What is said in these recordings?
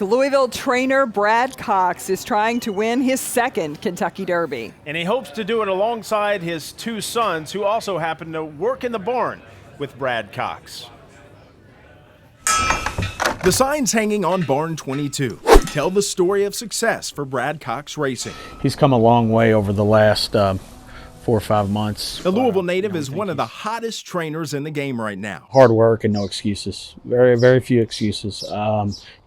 Louisville trainer Brad Cox is trying to win his second Kentucky Derby. And he hopes to do it alongside his two sons, who also happen to work in the barn with Brad Cox. The signs hanging on Barn 22 tell the story of success for Brad Cox Racing. He's come a long way over the last 4 or 5 months. The Louisville native is one of the hottest trainers in the game right now. Hard work and no excuses. Very, very few excuses.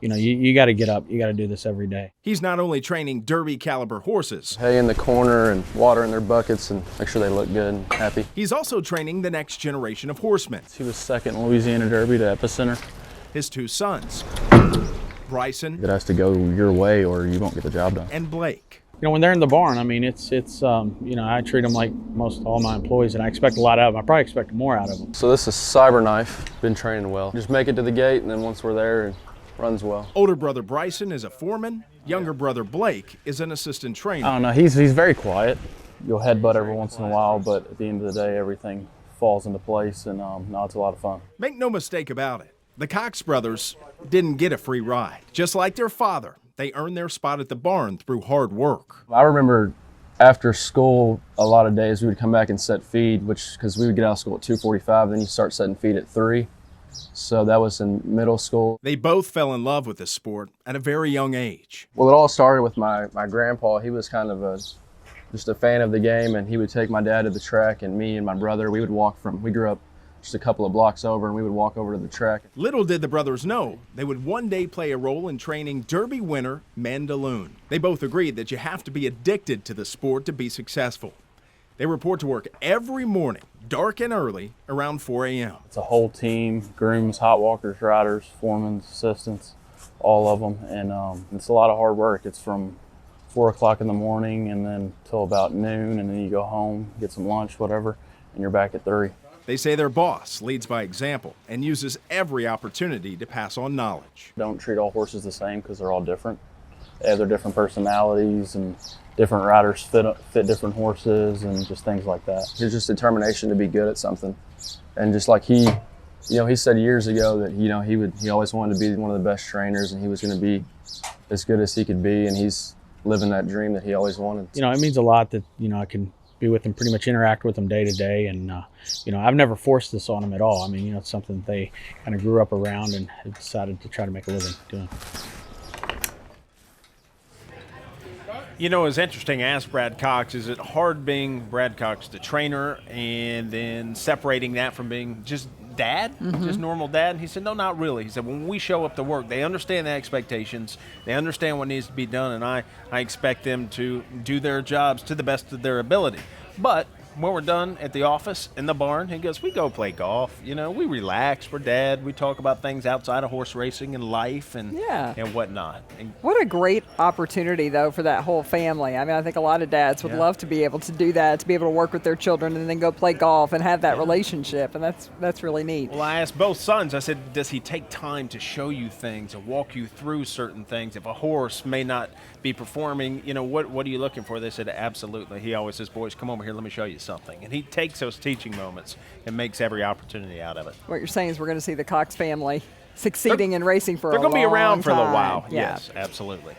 You got to get up. You got to do this every day. He's not only training Derby caliber horses. Hay in the corner and water in their buckets and make sure they look good and happy. He's also training the next generation of horsemen. He was second in Louisiana Derby to Epicenter. His two sons, Bryson. It has to go your way or you won't get the job done. And Blake. When they're in the barn, I mean, I treat them like most all my employees, and I expect a lot out of them. I probably expect more out of them. So this is Cyberknife. Been training well. Just make it to the gate, and then once we're there, it runs well. Older brother Bryson is a foreman. Younger brother Blake is an assistant trainer. I don't know. He's very quiet. You'll headbutt every once in a while, but at the end of the day, everything falls into place, and no, it's a lot of fun. Make no mistake about it. The Cox brothers didn't get a free ride. Just like their father, they earned their spot at the barn through hard work. I remember after school, a lot of days we would come back and set feed, because we would get out of school at 2:45, then you start setting feed at 3. So that was in middle school. They both fell in love with this sport at a very young age. Well, it all started with my grandpa. He was kind of just a fan of the game, and he would take my dad to the track, and me and my brother, we grew up just a couple of blocks over, and we would walk over to the track. Little did the brothers know they would one day play a role in training Derby winner Mandaloon. They both agreed that you have to be addicted to the sport to be successful. They report to work every morning, dark and early, around 4 a.m. It's a whole team: grooms, hot walkers, riders, foremen, assistants, all of them, and it's a lot of hard work. It's from 4 o'clock in the morning and then till about noon, and then you go home, get some lunch, whatever, and you're back at 3. They say their boss leads by example and uses every opportunity to pass on knowledge. Don't treat all horses the same because they're all different. They have their different personalities, and different riders fit different horses, and just things like that. There's just determination to be good at something. And just like he said years ago that, he always wanted to be one of the best trainers, and he was going to be as good as he could be, and he's living that dream that he always wanted. It means a lot that, I can be with them, pretty much interact with them day to day, and I've never forced this on them at all. I mean, it's something that they kind of grew up around and have decided to try to make a living doing. It was interesting. I asked Brad Cox, is it hard being Brad Cox, the trainer, and then separating that from being just dad, just normal dad? And he said, no, not really. He said, when we show up to work, they understand the expectations, they understand what needs to be done, and I expect them to do their jobs to the best of their ability. But when we're done at the office, in the barn, he goes, we go play golf. We relax. We're dad. We talk about things outside of horse racing and life and whatnot. And what a great opportunity, though, for that whole family. I mean, I think a lot of dads would love to be able to do that, to be able to work with their children and then go play golf and have that relationship, and that's really neat. Well, I asked both sons, I said, does he take time to show you things and walk you through certain things? If a horse may not be performing, what are you looking for? They said, absolutely. He always says, boys, come over here, let me show you something. And he takes those teaching moments and makes every opportunity out of it. What you're saying is we're going to see the Cox family succeeding in racing for a long time. They're going to be around for a little while. Yeah. Yes, absolutely.